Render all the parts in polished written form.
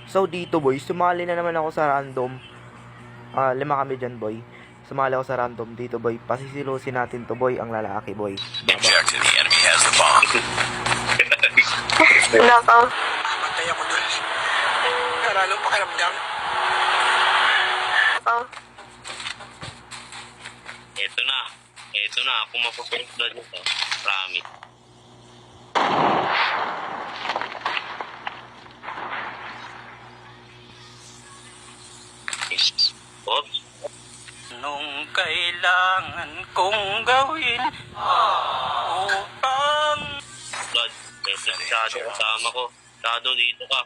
So dito boy, sumali na naman ako sa random. 5 kami dyan boy. Sumali ako sa random dito boy. Pasisilusin natin to boy, ang lalaki boy. Injected. The enemy has the bomb. Nako. Matay ako dun. Karalong pakiramdam. Oh. Ito na. Ito na. Ako mapupunod na dito. Promise. Oops. Anong kailangan kong gawin upang... Blood. Ito si Shadow. Kasama ko. Shadow, dito ka.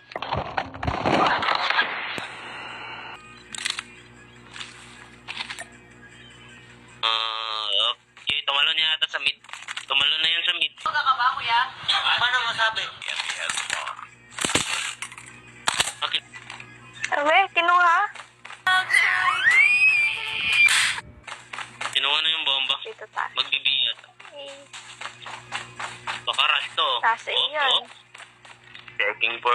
Okay. Tumalo niya yata sa mid. Tumalo na yan sa mid. Baka ka ba, kuya? Paano masabi? The enemy has the bomb. Okay. Sabi, kinuha? Kinuha na yung bomba. Dito tayo. Magbibiyat. Baka rush to. Nasa Oh, iyan. oh. Checking for,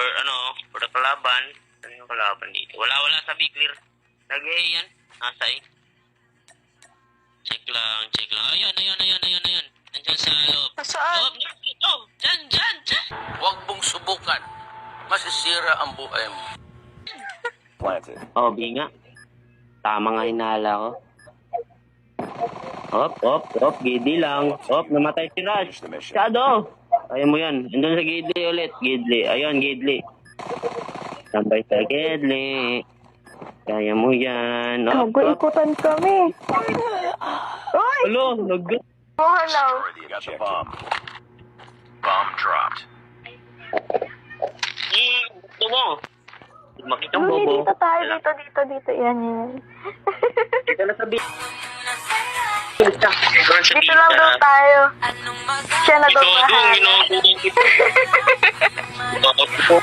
for the kalaban. Ano yung kalaban dito? Wala sa B clear. Lagay yan. Nasa A. Check lang. Ayun. Nandiyan sa loob. Saan? Dito. Diyan. Huwag mong subukan. Masisira ang buhay mo. Planted. Oh, binga. Tama nga hinala ko. Op. Gidli lang. Namatay si Rush. Shadow. Kaya mo yan. Andun sa Gidli ulit. Ayun, Gidli. Tambay sa Gidli. Kaya mo yan. Nag-uikutan kami. Uy! Hello, nag- Mahalaw. Got the bomb. Bomb dropped. Gusto mo? Makita mo Uy, bo. dito tayo. Dito. Yan. Dito na sabi. Dito lang daw tayo. Siya na daw bahala.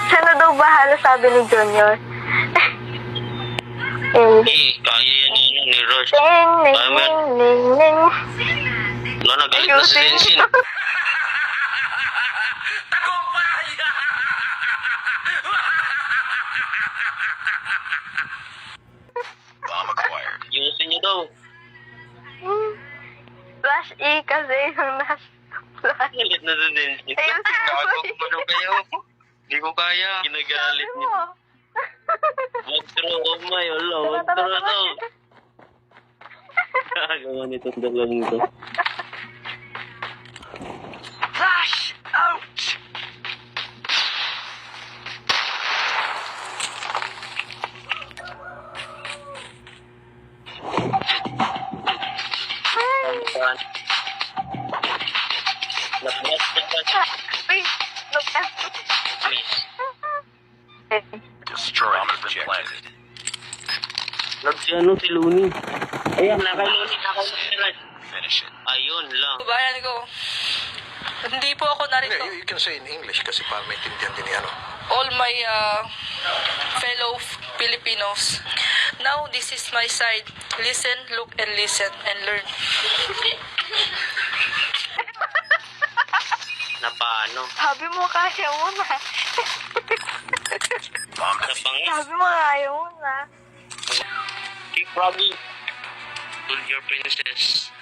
Siya na daw bahala, sabi ni Junior. Kaya yan ni Rush. Ning. Wala, nagalit na si Zenshin. Bomb acquired. Yusin niyo daw. Flash E kasi yung nasa flash. Galit na si Zenshin. Ayusin mo. Ano kayo? Hindi ko kaya. Ginagalit Sabi niyo. mo. Mag-throw of my Allah. Mag-throw daw. Gagawa nitong dalawang ito. Flash out! Wait, look at Please. Destroy has been planted. Si Looney. Ayan, naka-Looney na Finish it. Ayun lang. Bayan ko, hindi po ako narito. You can say in English kasi para maintindihan din ni ano. All my fellow Filipinos, now this is my side. Listen, look, and listen, and learn. Na paano? Sabi mo kaya mo na. Bomb Sa defused. pangis. Sabi mo kaya mo na. Kick Robbie. Pull your princess.